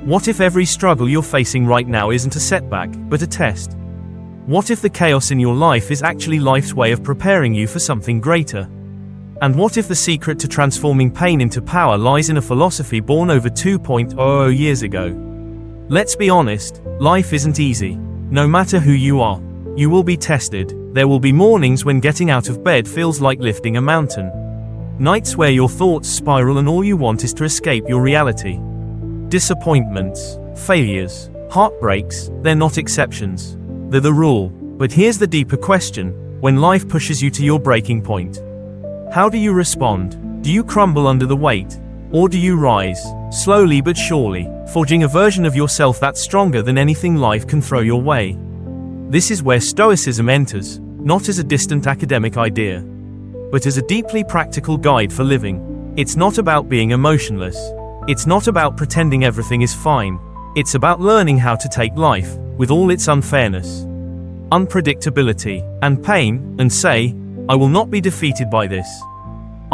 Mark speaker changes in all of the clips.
Speaker 1: What if every struggle you're facing right now isn't a setback, but a test? What if the chaos in your life is actually life's way of preparing you for something greater? And what if the secret to transforming pain into power lies in a philosophy born over 2.00 years ago? Let's be honest, life isn't easy. No matter who you are, you will be tested. There will be mornings when getting out of bed feels like lifting a mountain. Nights where your thoughts spiral and all you want is to escape your reality. Disappointments, failures, heartbreaks, they're not exceptions. They're the rule. But here's the deeper question: when life pushes you to your breaking point, how do you respond? Do you crumble under the weight? Or do you rise, slowly but surely, forging a version of yourself that's stronger than anything life can throw your way? This is where Stoicism enters, not as a distant academic idea, but as a deeply practical guide for living. It's not about being emotionless. It's not about pretending everything is fine. It's about learning how to take life, with all its unfairness, unpredictability, and pain, and say, I will not be defeated by this.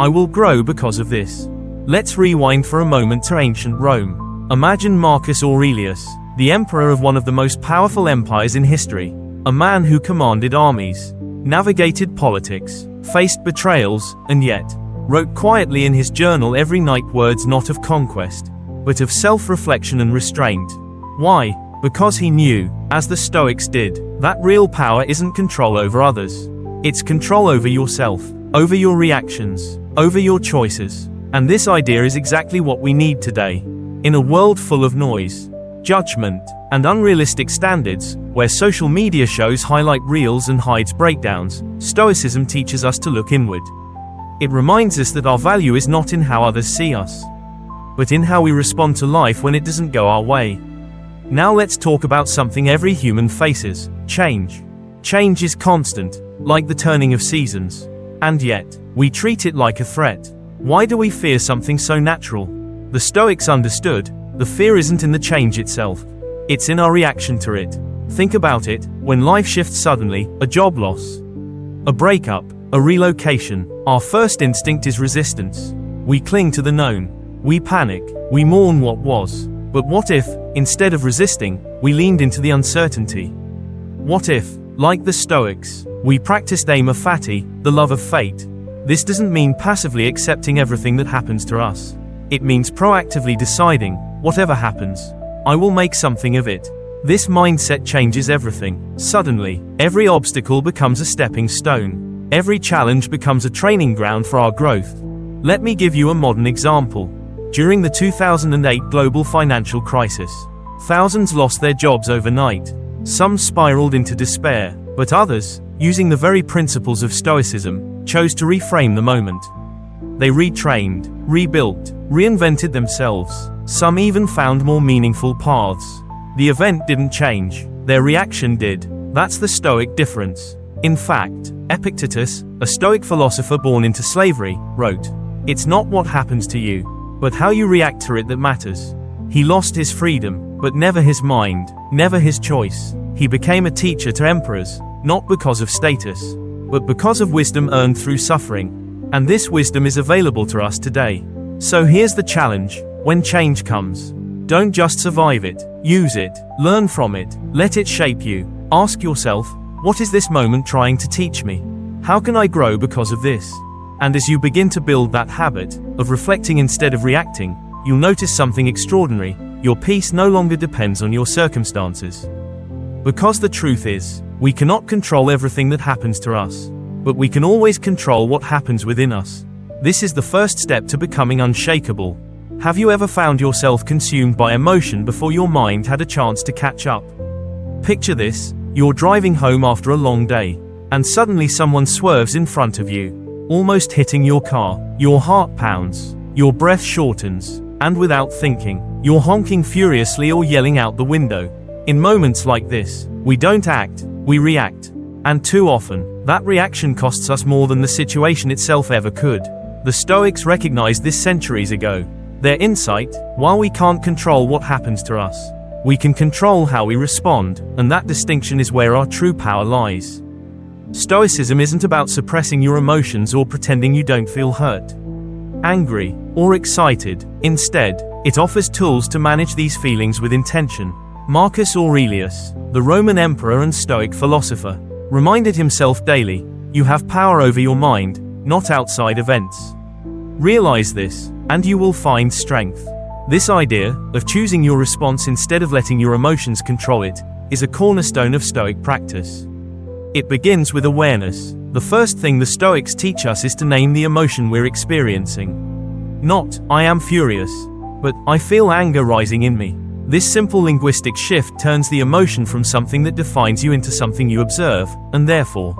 Speaker 1: I will grow because of this. Let's rewind for a moment to ancient Rome. Imagine Marcus Aurelius, the emperor of one of the most powerful empires in history, a man who commanded armies, navigated politics, faced betrayals, and yet wrote quietly in his journal every night words not of conquest, but of self-reflection and restraint. Why? Because he knew, as the Stoics did, that real power isn't control over others. It's control over yourself, over your reactions, over your choices. And this idea is exactly what we need today. In a world full of noise, judgment, and unrealistic standards, where social media shows highlight reels and hides breakdowns, Stoicism teaches us to look inward. It reminds us that our value is not in how others see us, but in how we respond to life when it doesn't go our way. Now let's talk about something every human faces: change. Change is constant, like the turning of seasons. And yet, we treat it like a threat. Why do we fear something so natural? The Stoics understood, the fear isn't in the change itself. It's in our reaction to it. Think about it: when life shifts suddenly, a job loss, a breakup, a relocation, our first instinct is resistance. We cling to the known. We panic. We mourn what was. But what if, instead of resisting, we leaned into the uncertainty? What if, like the Stoics, we practiced amor fati, the love of fate? This doesn't mean passively accepting everything that happens to us. It means proactively deciding, whatever happens, I will make something of it. This mindset changes everything. Suddenly, every obstacle becomes a stepping stone. Every challenge becomes a training ground for our growth. Let me give you a modern example. During the 2008 global financial crisis, thousands lost their jobs overnight. Some spiraled into despair, but others, using the very principles of Stoicism, chose to reframe the moment. They retrained, rebuilt, reinvented themselves. Some even found more meaningful paths. The event didn't change, their reaction did. That's the Stoic difference. In fact, Epictetus, a Stoic philosopher born into slavery, wrote, "It's not what happens to you, but how you react to it that matters." He lost his freedom, but never his mind, never his choice. He became a teacher to emperors, not because of status, but because of wisdom earned through suffering. And this wisdom is available to us today. So here's the challenge: when change comes, don't just survive it, use it, learn from it, let it shape you. Ask yourself, what is this moment trying to teach me? How can I grow because of this? And as you begin to build that habit of reflecting instead of reacting, you'll notice something extraordinary. Your peace no longer depends on your circumstances. Because the truth is, we cannot control everything that happens to us, but we can always control what happens within us. This is the first step to becoming unshakable. Have you ever found yourself consumed by emotion before your mind had a chance to catch up? Picture this: you're driving home after a long day, and suddenly someone swerves in front of you, almost hitting your car. Your heart pounds, your breath shortens, and without thinking, you're honking furiously or yelling out the window. In moments like this, we don't act, we react. And too often, that reaction costs us more than the situation itself ever could. The Stoics recognized this centuries ago. Their insight: while we can't control what happens to us, we can control how we respond, and that distinction is where our true power lies. Stoicism isn't about suppressing your emotions or pretending you don't feel hurt, angry, or excited. Instead, It offers tools to manage these feelings with intention. Marcus Aurelius, the Roman emperor and Stoic philosopher, reminded himself daily, "You have power over your mind, not outside events." Realize this, and you will find strength. This idea, of choosing your response instead of letting your emotions control it, is a cornerstone of Stoic practice. It begins with awareness. The first thing the Stoics teach us is to name the emotion we're experiencing. Not, "I am furious," but, "I feel anger rising in me." This simple linguistic shift turns the emotion from something that defines you into something you observe, and therefore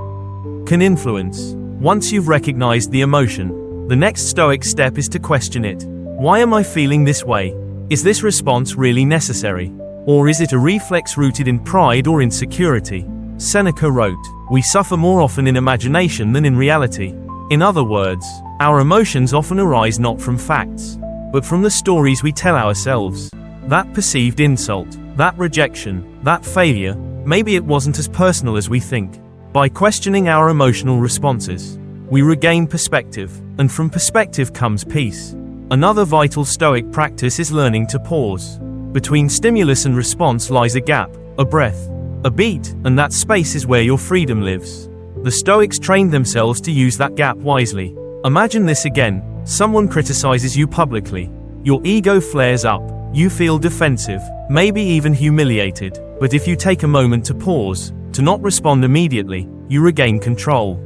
Speaker 1: can influence. Once you've recognized the emotion, the next Stoic step is to question it. Why am I feeling this way? Is this response really necessary? Or is it a reflex rooted in pride or insecurity? Seneca wrote, "We suffer more often in imagination than in reality." In other words, our emotions often arise not from facts, but from the stories we tell ourselves. That perceived insult, that rejection, that failure, maybe it wasn't as personal as we think. By questioning our emotional responses, we regain perspective, and from perspective comes peace. Another vital Stoic practice is learning to pause. Between stimulus and response lies a gap, a breath, a beat, and that space is where your freedom lives. The Stoics trained themselves to use that gap wisely. Imagine this again: someone criticizes you publicly. Your ego flares up, you feel defensive, maybe even humiliated. But if you take a moment to pause, to not respond immediately, you regain control.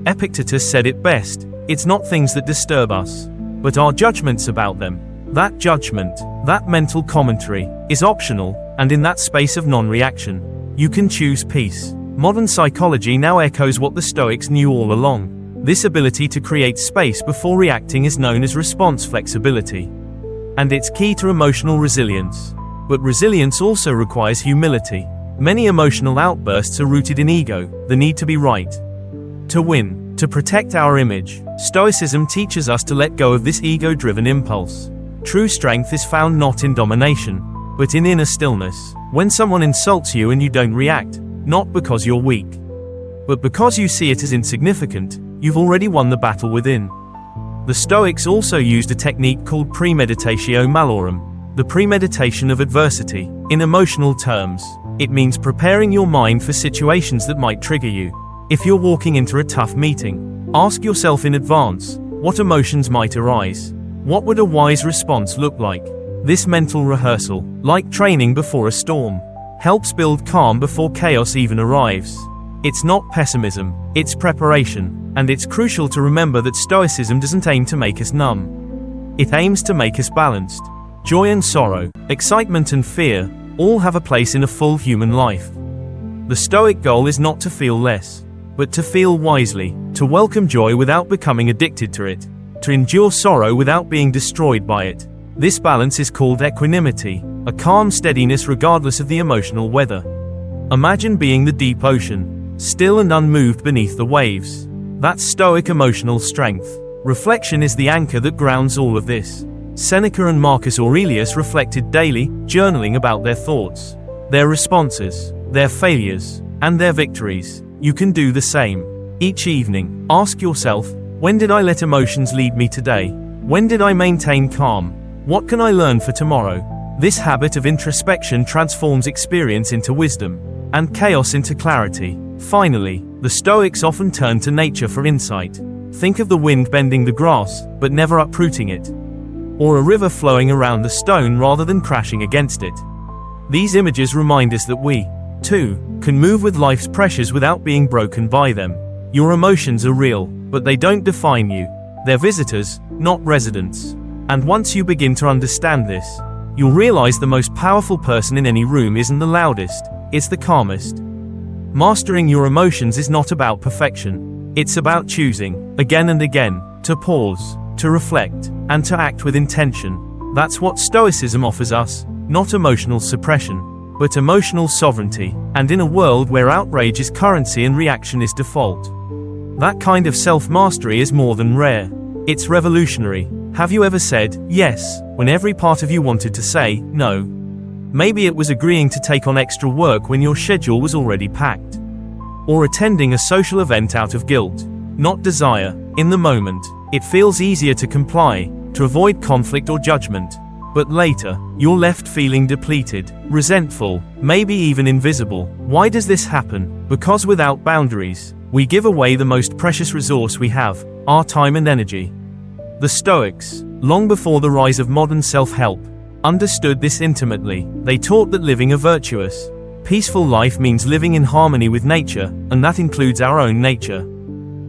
Speaker 1: Epictetus said it best, "It's not things that disturb us, but our judgments about them." That judgment, that mental commentary, is optional, and in that space of non-reaction, you can choose peace. Modern psychology now echoes what the Stoics knew all along. This ability to create space before reacting is known as response flexibility. And it's key to emotional resilience. But resilience also requires humility. Many emotional outbursts are rooted in ego, the need to be right, to win, to protect our image. Stoicism teaches us to let go of this ego-driven impulse. True strength is found not in domination, but in inner stillness. When someone insults you and you don't react, not because you're weak, but because you see it as insignificant, you've already won the battle within. The Stoics also used a technique called premeditatio malorum, the premeditation of adversity. In emotional terms, it means preparing your mind for situations that might trigger you. If you're walking into a tough meeting, ask yourself in advance, what emotions might arise? What would a wise response look like? This mental rehearsal, like training before a storm, helps build calm before chaos even arrives. It's not pessimism, it's preparation, and it's crucial to remember that Stoicism doesn't aim to make us numb. It aims to make us balanced. Joy and sorrow, excitement and fear, all have a place in a full human life. The Stoic goal is not to feel less, but to feel wisely, to welcome joy without becoming addicted to it, to endure sorrow without being destroyed by it. This balance is called equanimity, a calm steadiness regardless of the emotional weather. Imagine being the deep ocean, still and unmoved beneath the waves. That's Stoic emotional strength. Reflection is the anchor that grounds all of this. Seneca and Marcus Aurelius reflected daily, journaling about their thoughts, their responses, their failures, and their victories. You can do the same. Each evening, ask yourself, when did I let emotions lead me today? When did I maintain calm? What can I learn for tomorrow? This habit of introspection transforms experience into wisdom, and chaos into clarity. Finally, the Stoics often turn to nature for insight. Think of the wind bending the grass, but never uprooting it, or a river flowing around the stone rather than crashing against it. These images remind us that we, too, can move with life's pressures without being broken by them. Your emotions are real, but they don't define you. They're visitors, not residents. And once you begin to understand this, you'll realize the most powerful person in any room isn't the loudest, it's the calmest. Mastering your emotions is not about perfection. It's about choosing, again and again, to pause, to reflect, and to act with intention. That's what Stoicism offers us, not emotional suppression, but emotional sovereignty, and in a world where outrage is currency and reaction is default. That kind of self-mastery is more than rare. It's revolutionary. Have you ever said, yes, when every part of you wanted to say, no? Maybe it was agreeing to take on extra work when your schedule was already packed. Or attending a social event out of guilt, not desire. In the moment, it feels easier to comply, to avoid conflict or judgment. But later, you're left feeling depleted, resentful, maybe even invisible. Why does this happen? Because without boundaries, we give away the most precious resource we have, our time and energy. The Stoics, long before the rise of modern self-help, understood this intimately. They taught that living a virtuous, peaceful life means living in harmony with nature, and that includes our own nature,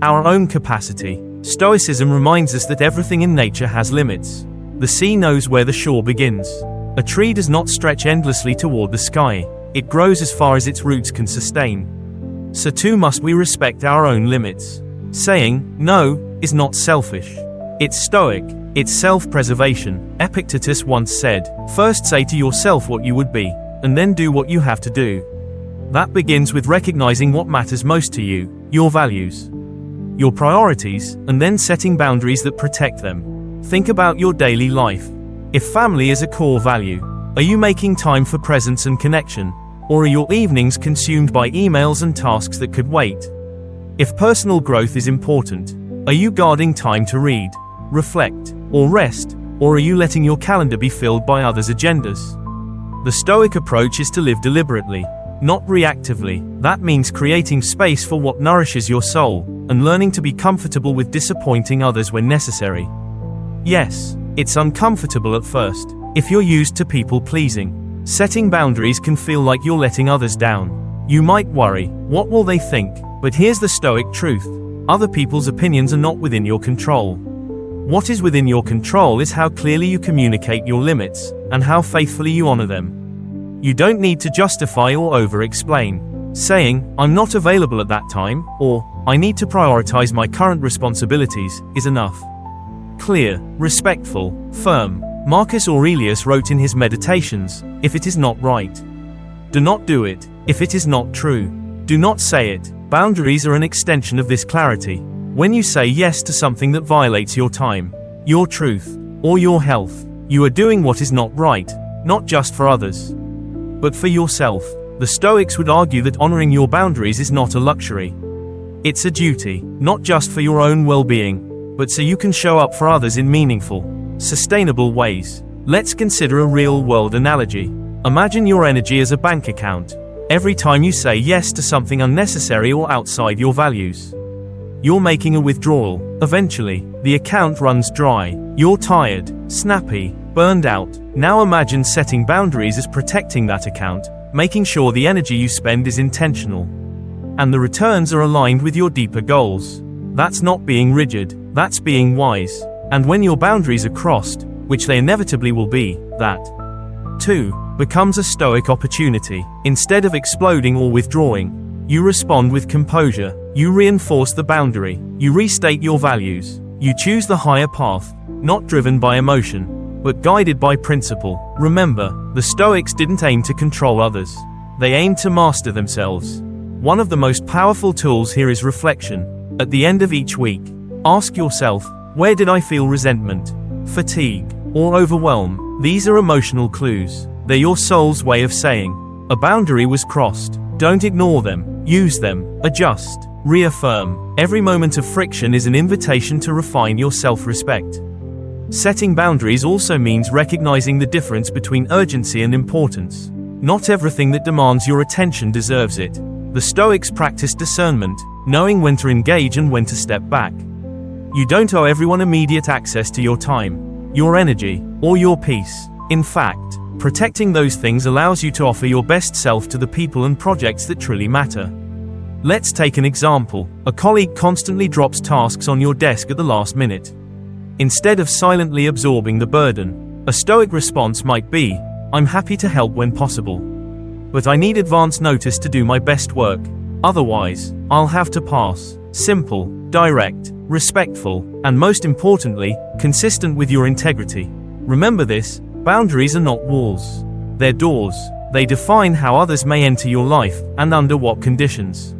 Speaker 1: our own capacity. Stoicism reminds us that everything in nature has limits. The sea knows where the shore begins. A tree does not stretch endlessly toward the sky. It grows as far as its roots can sustain. So too must we respect our own limits. Saying no is not selfish. It's stoic. It's self-preservation. Epictetus once said, "First say to yourself what you would be, and then do what you have to do." That begins with recognizing what matters most to you, your values, your priorities, and then setting boundaries that protect them. Think about your daily life. If family is a core value, are you making time for presence and connection? Or are your evenings consumed by emails and tasks that could wait? If personal growth is important, are you guarding time to read, reflect, or rest? Or are you letting your calendar be filled by others' agendas? The Stoic approach is to live deliberately, not reactively. That means creating space for what nourishes your soul, and learning to be comfortable with disappointing others when necessary. Yes, it's uncomfortable at first, if you're used to people-pleasing. Setting boundaries can feel like you're letting others down. You might worry, what will they think? But here's the Stoic truth. Other people's opinions are not within your control. What is within your control is how clearly you communicate your limits, and how faithfully you honor them. You don't need to justify or over-explain. Saying, "I'm not available at that time," or "I need to prioritize my current responsibilities," is enough. Clear, respectful, firm. Marcus Aurelius wrote in his Meditations, "If it is not right, do not do it. If it is not true, do not say it." Boundaries are an extension of this clarity. When you say yes to something that violates your time, your truth, or your health, you are doing what is not right, not just for others, but for yourself. The Stoics would argue that honoring your boundaries is not a luxury. It's a duty, not just for your own well-being, but so you can show up for others in meaningful, sustainable ways. Let's consider a real-world analogy. Imagine your energy as a bank account. Every time you say yes to something unnecessary or outside your values, you're making a withdrawal. Eventually, the account runs dry. You're tired, snappy, burned out. Now imagine setting boundaries as protecting that account, making sure the energy you spend is intentional, and the returns are aligned with your deeper goals. That's not being rigid, that's being wise. And when your boundaries are crossed, which they inevitably will be, that, too, becomes a Stoic opportunity. Instead of exploding or withdrawing, you respond with composure. You reinforce the boundary. You restate your values. You choose the higher path, not driven by emotion, but guided by principle. Remember, the Stoics didn't aim to control others. They aimed to master themselves. One of the most powerful tools here is reflection. At the end of each week, ask yourself, where did I feel resentment, fatigue, or overwhelm? These are emotional clues. They're your soul's way of saying, a boundary was crossed. Don't ignore them. Use them. Adjust. Reaffirm. Every moment of friction is an invitation to refine your self-respect. Setting boundaries also means recognizing the difference between urgency and importance. Not everything that demands your attention deserves it. The Stoics practice discernment, knowing when to engage and when to step back. You don't owe everyone immediate access to your time, your energy, or your peace. In fact, protecting those things allows you to offer your best self to the people and projects that truly matter. Let's take an example. A colleague constantly drops tasks on your desk at the last minute. Instead of silently absorbing the burden, a Stoic response might be, "I'm happy to help when possible, but I need advance notice to do my best work. Otherwise, I'll have to pass." Simple, direct, respectful, and most importantly, consistent with your integrity. Remember this, boundaries are not walls. They're doors. They define how others may enter your life, and under what conditions.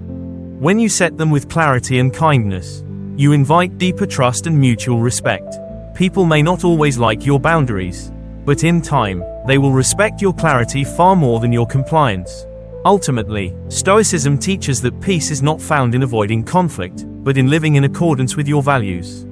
Speaker 1: When you set them with clarity and kindness, you invite deeper trust and mutual respect. People may not always like your boundaries, but in time, they will respect your clarity far more than your compliance. Ultimately, Stoicism teaches that peace is not found in avoiding conflict, but in living in accordance with your values.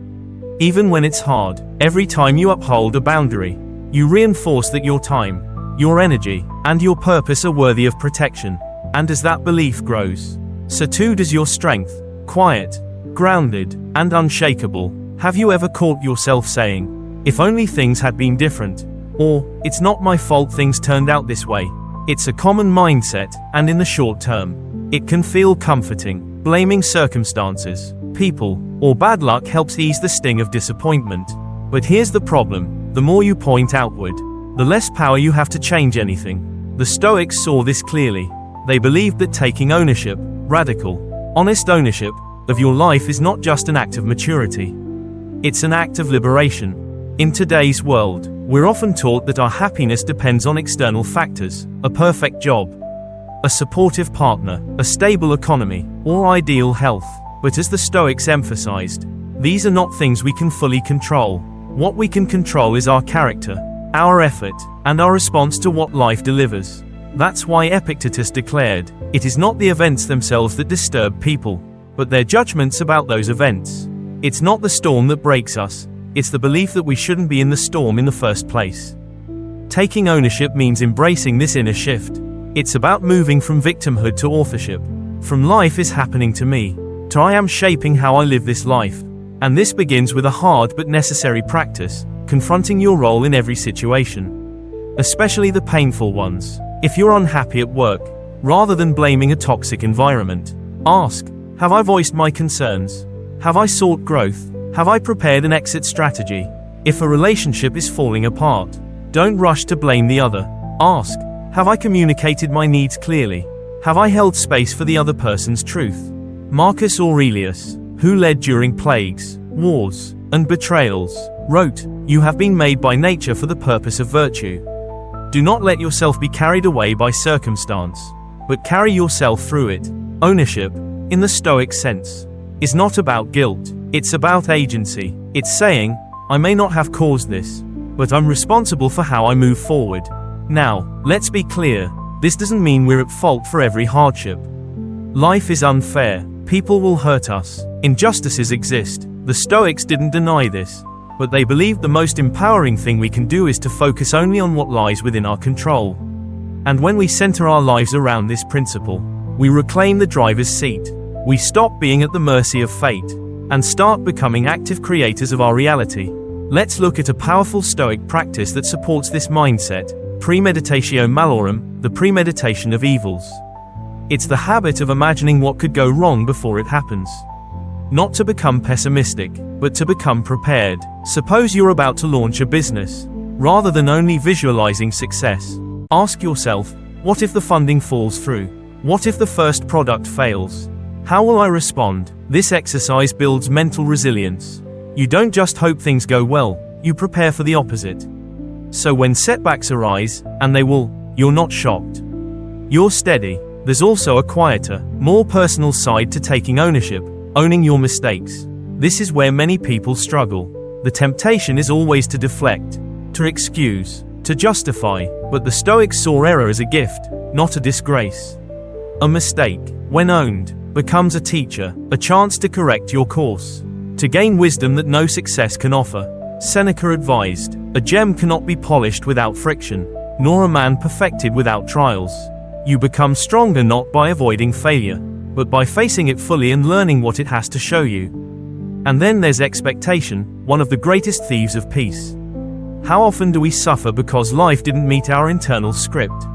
Speaker 1: Even when it's hard, every time you uphold a boundary, You reinforce that your time, your energy, and your purpose are worthy of protection. And as that belief grows, so too does your strength. Quiet, grounded, and unshakable. Have you ever caught yourself saying, "If only things had been different," or "It's not my fault things turned out this way"? It's a common mindset, and in the short term, it can feel comforting. Blaming circumstances, people, or bad luck helps ease the sting of disappointment. But here's the problem: the more you point outward, the less power you have to change anything. The Stoics saw this clearly. They believed that taking ownership, radical, honest ownership, of your life is not just an act of maturity. It's an act of liberation. In today's world, we're often taught that our happiness depends on external factors: a perfect job, a supportive partner, a stable economy, or ideal health. But as the Stoics emphasized, these are not things we can fully control. What we can control is our character, our effort, and our response to what life delivers. That's why Epictetus declared, "It is not the events themselves that disturb people, but their judgments about those events." It's not the storm that breaks us, it's the belief that we shouldn't be in the storm in the first place. Taking ownership means embracing this inner shift. It's about moving from victimhood to authorship. From "life is happening to me," to "I am shaping how I live this life." And this begins with a hard but necessary practice: confronting your role in every situation, especially the painful ones. If you're unhappy at work, rather than blaming a toxic environment, ask, "Have I voiced my concerns? Have I sought growth? Have I prepared an exit strategy?" If a relationship is falling apart, don't rush to blame the other. Ask, "Have I communicated my needs clearly? Have I held space for the other person's truth?" Marcus Aurelius, who led during plagues, wars, and betrayals, wrote, "You have been made by nature for the purpose of virtue. Do not let yourself be carried away by circumstance, but carry yourself through it." Ownership, in the Stoic sense, is not about guilt, it's about agency. It's saying, "I may not have caused this, but I'm responsible for how I move forward." Now, let's be clear, this doesn't mean we're at fault for every hardship. Life is unfair, people will hurt us, injustices exist. The Stoics didn't deny this, but they believed the most empowering thing we can do is to focus only on what lies within our control. And when we center our lives around this principle, we reclaim the driver's seat. We stop being at the mercy of fate, and start becoming active creators of our reality. Let's look at a powerful Stoic practice that supports this mindset: premeditatio malorum, the premeditation of evils. It's the habit of imagining what could go wrong before it happens. Not to become pessimistic, but to become prepared. Suppose you're about to launch a business. Rather than only visualizing success, ask yourself, what if the funding falls through? What if the first product fails? How will I respond? This exercise builds mental resilience. You don't just hope things go well, you prepare for the opposite. So when setbacks arise, and they will, you're not shocked. You're steady. There's also a quieter, more personal side to taking ownership, owning your mistakes. This is where many people struggle. The temptation is always to deflect, to excuse, to justify, but the Stoics saw error as a gift, not a disgrace. A mistake, when owned, becomes a teacher, a chance to correct your course, to gain wisdom that no success can offer. Seneca advised, "A gem cannot be polished without friction, nor a man perfected without trials." You become stronger not by avoiding failure, but by facing it fully and learning what it has to show you. And then there's expectation, one of the greatest thieves of peace. How often do we suffer because life didn't meet our internal script?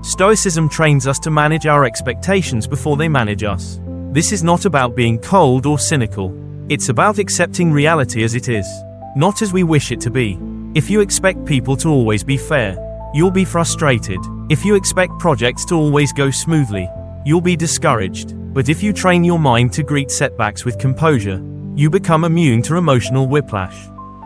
Speaker 1: Stoicism trains us to manage our expectations before they manage us. This is not about being cold or cynical. It's about accepting reality as it is, not as we wish it to be. If you expect people to always be fair, you'll be frustrated. If you expect projects to always go smoothly, you'll be discouraged. But if you train your mind to greet setbacks with composure, you become immune to emotional whiplash.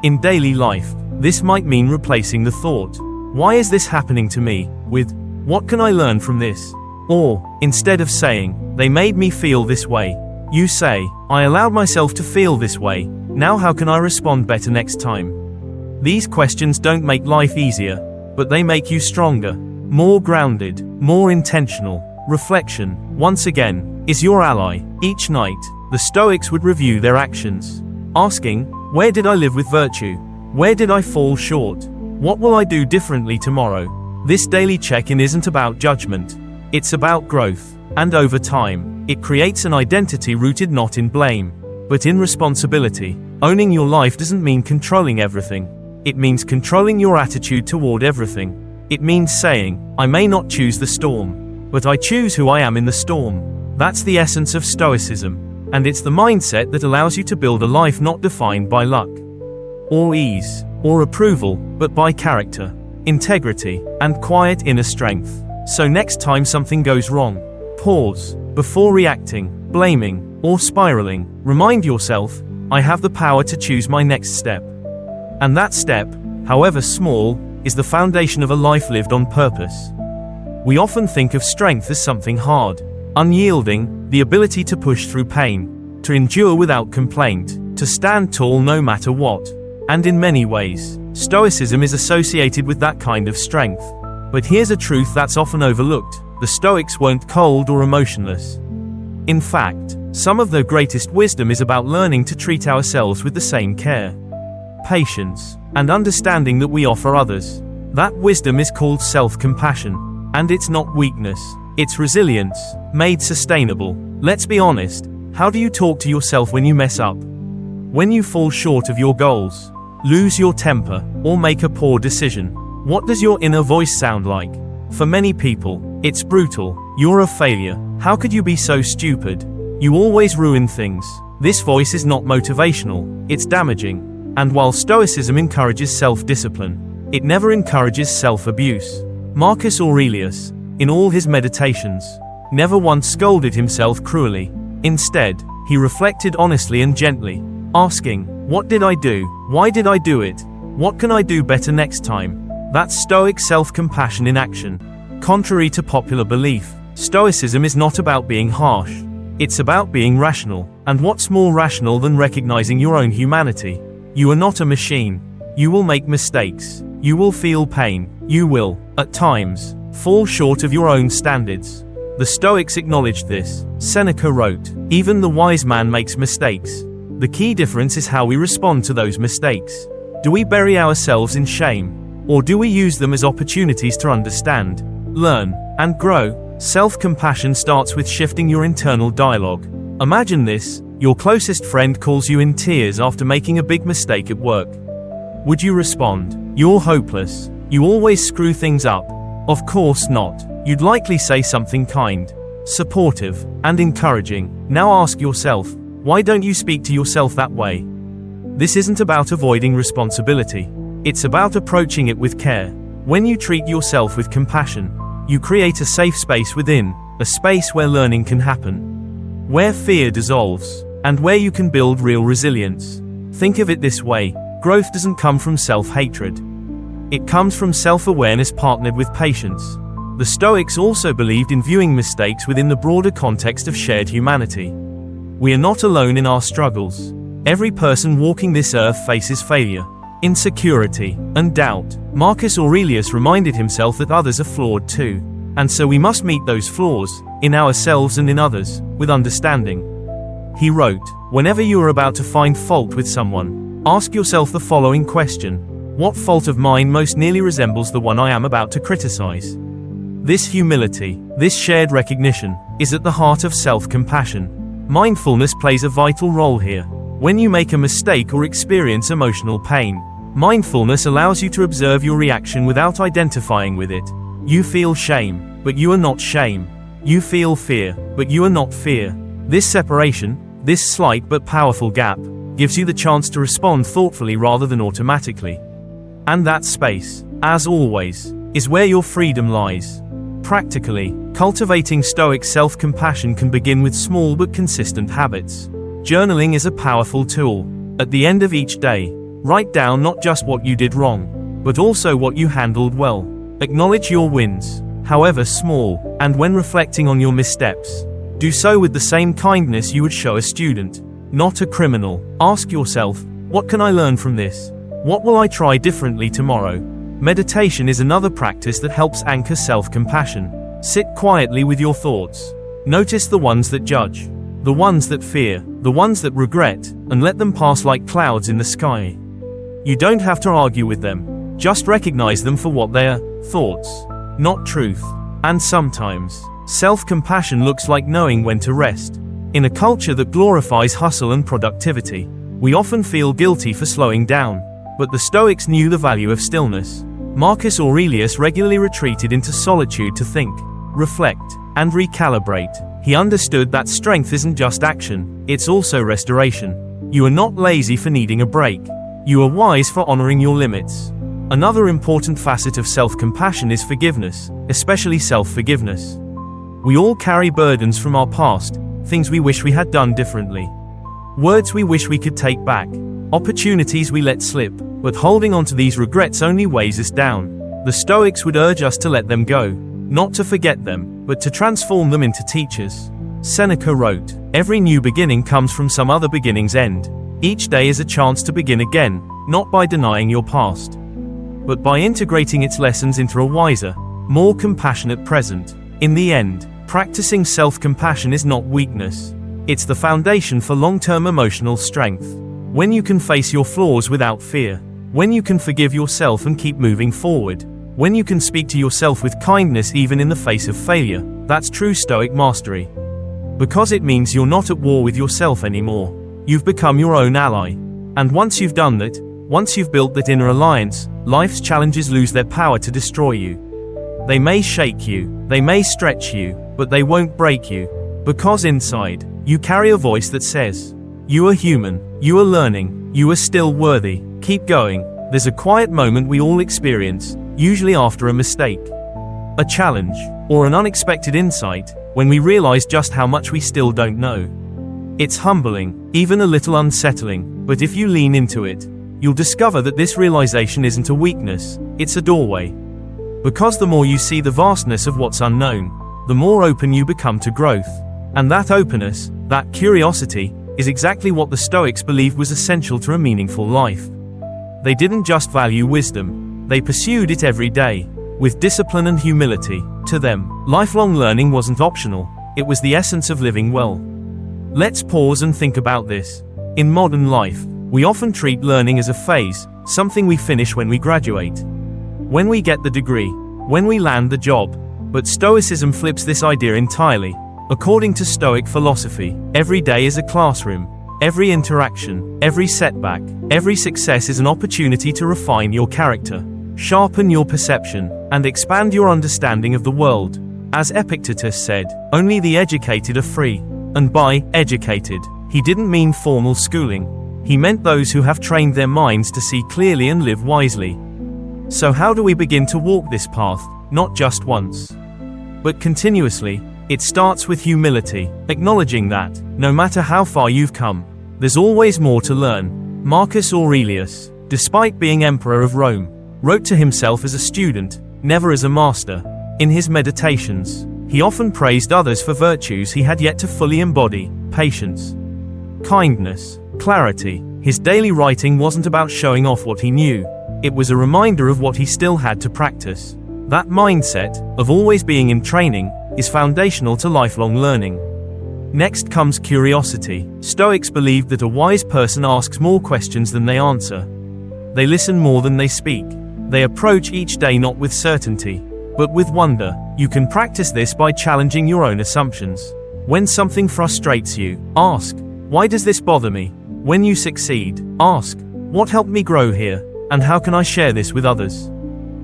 Speaker 1: In daily life, this might mean replacing the thought, "Why is this happening to me?" with, "What can I learn from this?" Or, instead of saying, "They made me feel this way," you say, "I allowed myself to feel this way. Now how can I respond better next time?" These questions don't make life easier, but they make you stronger, more grounded, more intentional. Reflection, once again, is your ally. Each night, the Stoics would review their actions, asking, "Where did I live with virtue? Where did I fall short? What will I do differently tomorrow? This daily check-in isn't about judgment. It's about growth. And over time, it creates an identity rooted not in blame, but in responsibility. Owning your life doesn't mean controlling everything. It means controlling your attitude toward everything. It means saying, I may not choose the storm, but I choose who I am in the storm. That's the essence of Stoicism. And it's the mindset that allows you to build a life not defined by luck, or ease, or approval, but by character, integrity, and quiet inner strength. So next time something goes wrong, pause. Before reacting, blaming, or spiraling, remind yourself, I have the power to choose my next step. And that step, however small, is the foundation of a life lived on purpose. We often think of strength as something hard, unyielding, the ability to push through pain, to endure without complaint, to stand tall no matter what. And in many ways, Stoicism is associated with that kind of strength. But here's a truth that's often overlooked. The Stoics weren't cold or emotionless. In fact, some of their greatest wisdom is about learning to treat ourselves with the same care, patience, and understanding that we offer others. That wisdom is called self-compassion. And it's not weakness, it's resilience, made sustainable. Let's be honest, how do you talk to yourself when you mess up? When you fall short of your goals, lose your temper, or make a poor decision? What does your inner voice sound like? For many people, it's brutal. You're a failure. How could you be so stupid? You always ruin things. This voice is not motivational, it's damaging. And while Stoicism encourages self-discipline, it never encourages self-abuse. Marcus Aurelius, in all his meditations, never once scolded himself cruelly. Instead, he reflected honestly and gently, asking, what did I do? Why did I do it? What can I do better next time? That's Stoic self-compassion in action. Contrary to popular belief, Stoicism is not about being harsh. It's about being rational. And what's more rational than recognizing your own humanity? You are not a machine. You will make mistakes. You will feel pain. You will, at times, fall short of your own standards. The Stoics acknowledged this. Seneca wrote, even the wise man makes mistakes. The key difference is how we respond to those mistakes. Do we bury ourselves in shame? Or do we use them as opportunities to understand, learn, and grow? Self-compassion starts with shifting your internal dialogue. Imagine this, your closest friend calls you in tears after making a big mistake at work. Would you respond, you're hopeless, you always screw things up? Of course not. You'd likely say something kind, supportive, and encouraging. Now ask yourself, why don't you speak to yourself that way? This isn't about avoiding responsibility. It's about approaching it with care. When you treat yourself with compassion, you create a safe space within, a space where learning can happen, where fear dissolves, and where you can build real resilience. Think of it this way, growth doesn't come from self-hatred. It comes from self-awareness partnered with patience. The Stoics also believed in viewing mistakes within the broader context of shared humanity. We are not alone in our struggles. Every person walking this earth faces failure, insecurity, and doubt. Marcus Aurelius reminded himself that others are flawed too. And so we must meet those flaws, in ourselves and in others, with understanding. He wrote, whenever you are about to find fault with someone, ask yourself the following question. What fault of mine most nearly resembles the one I am about to criticize? This humility, this shared recognition, is at the heart of self-compassion. Mindfulness plays a vital role here. When you make a mistake or experience emotional pain, mindfulness allows you to observe your reaction without identifying with it. You feel shame, but you are not shame. You feel fear, but you are not fear. This separation, this slight but powerful gap, gives you the chance to respond thoughtfully rather than automatically. And that space, as always, is where your freedom lies. Practically, cultivating Stoic self-compassion can begin with small but consistent habits. Journaling is a powerful tool. At the end of each day, write down not just what you did wrong, but also what you handled well. Acknowledge your wins, however small, and when reflecting on your missteps, do so with the same kindness you would show a student, not a criminal. Ask yourself, what can I learn from this? What will I try differently tomorrow? Meditation is another practice that helps anchor self-compassion. Sit quietly with your thoughts. Notice the ones that judge, the ones that fear, the ones that regret, and let them pass like clouds in the sky. You don't have to argue with them. Just recognize them for what they are, thoughts, not truth. And sometimes, self-compassion looks like knowing when to rest. In a culture that glorifies hustle and productivity, we often feel guilty for slowing down. But the Stoics knew the value of stillness. Marcus Aurelius regularly retreated into solitude to think, reflect, and recalibrate. He understood that strength isn't just action, it's also restoration. You are not lazy for needing a break. You are wise for honoring your limits. Another important facet of self-compassion is forgiveness, especially self-forgiveness. We all carry burdens from our past, things we wish we had done differently. Words we wish we could take back, opportunities we let slip, but holding on to these regrets only weighs us down. The Stoics would urge us to let them go, not to forget them, but to transform them into teachers. Seneca wrote, "Every new beginning comes from some other beginning's end. Each day is a chance to begin again, not by denying your past, but by integrating its lessons into a wiser, more compassionate present." In the end, practicing self-compassion is not weakness. It's the foundation for long-term emotional strength. When you can face your flaws without fear, when you can forgive yourself and keep moving forward, when you can speak to yourself with kindness even in the face of failure, that's true Stoic mastery. Because it means you're not at war with yourself anymore. You've become your own ally. And once you've done that, once you've built that inner alliance, life's challenges lose their power to destroy you. They may shake you, they may stretch you, but they won't break you. Because inside, you carry a voice that says, "You are human, you are learning, you are still worthy, keep going." There's a quiet moment we all experience, usually after a mistake, a challenge, or an unexpected insight, when we realize just how much we still don't know. It's humbling, even a little unsettling, but if you lean into it, you'll discover that this realization isn't a weakness, it's a doorway. Because the more you see the vastness of what's unknown, the more open you become to growth. And that openness, that curiosity, is exactly what the Stoics believed was essential to a meaningful life. They didn't just value wisdom, they pursued it every day, with discipline and humility. To them, lifelong learning wasn't optional, it was the essence of living well. Let's pause and think about this. In modern life, we often treat learning as a phase, something we finish when we graduate, when we get the degree, when we land the job. But Stoicism flips this idea entirely. According to Stoic philosophy, every day is a classroom. Every interaction, every setback, every success is an opportunity to refine your character, sharpen your perception, and expand your understanding of the world. As Epictetus said, "Only the educated are free." And by educated, he didn't mean formal schooling. He meant those who have trained their minds to see clearly and live wisely. So how do we begin to walk this path, not just once, but continuously? It starts with humility, acknowledging that, no matter how far you've come, there's always more to learn. Marcus Aurelius, despite being emperor of Rome, wrote to himself as a student, never as a master. In his meditations, he often praised others for virtues he had yet to fully embody: patience, kindness, clarity. His daily writing wasn't about showing off what he knew, it was a reminder of what he still had to practice. That mindset, of always being in training, is foundational to lifelong learning. Next comes curiosity. Stoics believed that a wise person asks more questions than they answer. They listen more than they speak. They approach each day not with certainty, but with wonder. You can practice this by challenging your own assumptions. When something frustrates you, ask, "Why does this bother me?" When you succeed, ask, "What helped me grow here, and how can I share this with others?"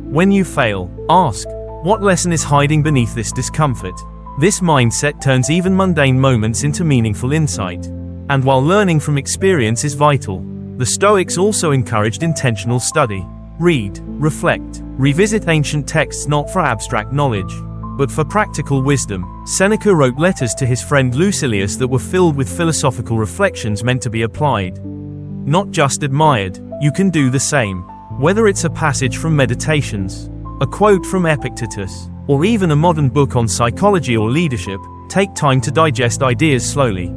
Speaker 1: When you fail, ask, "What lesson is hiding beneath this discomfort?" This mindset turns even mundane moments into meaningful insight. And while learning from experience is vital, the Stoics also encouraged intentional study. Read, reflect, revisit ancient texts not for abstract knowledge, but for practical wisdom. Seneca wrote letters to his friend Lucilius that were filled with philosophical reflections meant to be applied, not just admired. You can do the same. Whether it's a passage from Meditations, a quote from Epictetus, or even a modern book on psychology or leadership, take time to digest ideas slowly.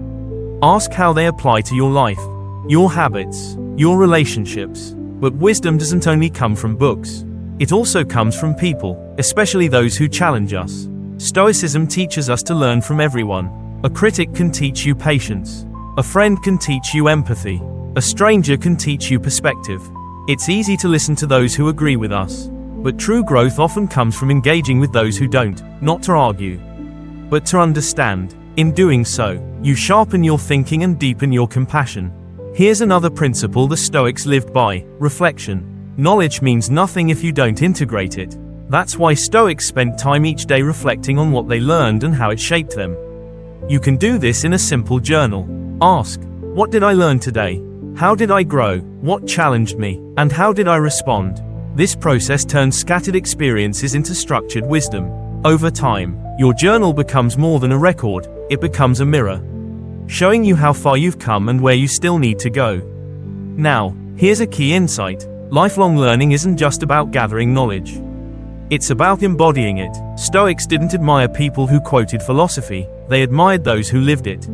Speaker 1: Ask how they apply to your life, your habits, your relationships. But wisdom doesn't only come from books. It also comes from people, especially those who challenge us. Stoicism teaches us to learn from everyone. A critic can teach you patience. A friend can teach you empathy. A stranger can teach you perspective. It's easy to listen to those who agree with us. But true growth often comes from engaging with those who don't, not to argue, but to understand. In doing so, you sharpen your thinking and deepen your compassion. Here's another principle the Stoics lived by: reflection. Knowledge means nothing if you don't integrate it. That's why Stoics spent time each day reflecting on what they learned and how it shaped them. You can do this in a simple journal. Ask, what did I learn today? How did I grow? What challenged me? And how did I respond? This process turns scattered experiences into structured wisdom. Over time, your journal becomes more than a record, it becomes a mirror, showing you how far you've come and where you still need to go. Now, here's a key insight. Lifelong learning isn't just about gathering knowledge. It's about embodying it. Stoics didn't admire people who quoted philosophy, they admired those who lived it.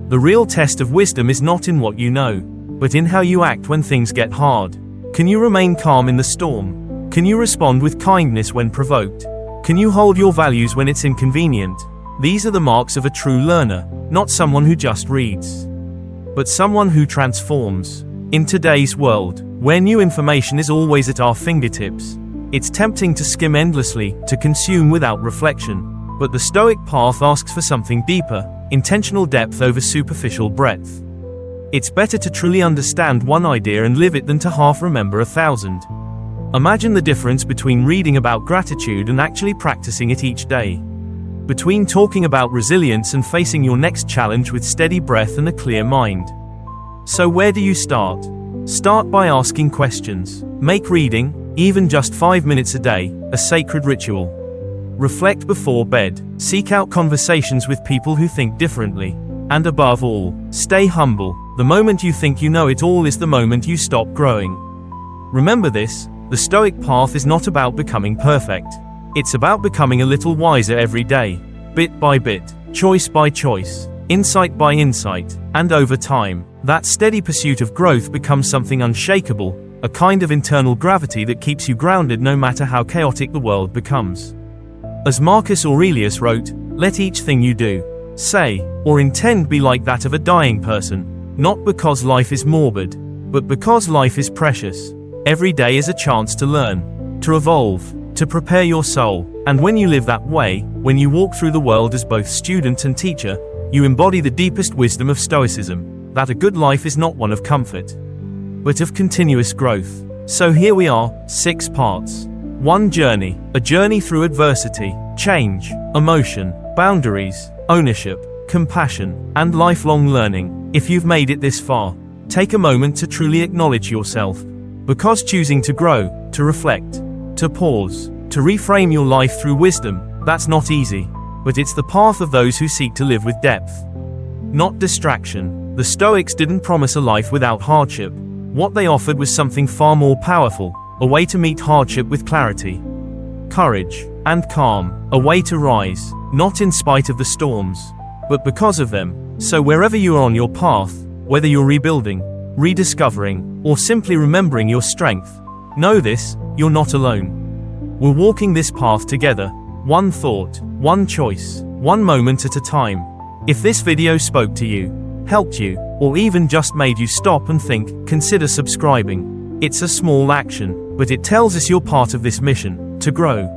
Speaker 1: The real test of wisdom is not in what you know, but in how you act when things get hard. Can you remain calm in the storm? Can you respond with kindness when provoked? Can you hold your values when it's inconvenient? These are the marks of a true learner, not someone who just reads, but someone who transforms. In today's world, where new information is always at our fingertips, it's tempting to skim endlessly, to consume without reflection. But the Stoic path asks for something deeper, intentional depth over superficial breadth. It's better to truly understand one idea and live it than to half remember 1,000. Imagine the difference between reading about gratitude and actually practicing it each day. Between talking about resilience and facing your next challenge with steady breath and a clear mind. So where do you start? Start by asking questions. Make reading, even just 5 minutes a day, a sacred ritual. Reflect before bed. Seek out conversations with people who think differently. And above all, stay humble. The moment you think you know it all is the moment you stop growing. Remember this, the Stoic path is not about becoming perfect. It's about becoming a little wiser every day, bit by bit, choice by choice, insight by insight, and over time, that steady pursuit of growth becomes something unshakable, a kind of internal gravity that keeps you grounded no matter how chaotic the world becomes. As Marcus Aurelius wrote, let each thing you do, say, or intend be like that of a dying person, not because life is morbid, but because life is precious. Every day is a chance to learn, to evolve, to prepare your soul, and when you live that way, when you walk through the world as both student and teacher, you embody the deepest wisdom of Stoicism, that a good life is not one of comfort, but of continuous growth. So here we are, 6 parts. 1 journey, a journey through adversity, change, emotion, boundaries, ownership, compassion, and lifelong learning. If you've made it this far, take a moment to truly acknowledge yourself. Because choosing to grow, to reflect, to pause, to reframe your life through wisdom, that's not easy. But it's the path of those who seek to live with depth, not distraction. The Stoics didn't promise a life without hardship. What they offered was something far more powerful, a way to meet hardship with clarity, courage, and calm, a way to rise, not in spite of the storms, but because of them. So wherever you are on your path, whether you're rebuilding, rediscovering, or simply remembering your strength, know this, you're not alone. We're walking this path together, one thought, one choice, one moment at a time. If this video spoke to you, helped you, or even just made you stop and think, consider subscribing. It's a small action, but it tells us you're part of this mission, to grow,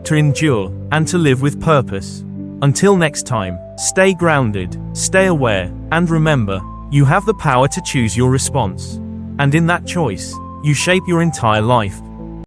Speaker 1: to endure, and to live with purpose. Until next time, stay grounded, stay aware, and remember, you have the power to choose your response. And in that choice, you shape your entire life.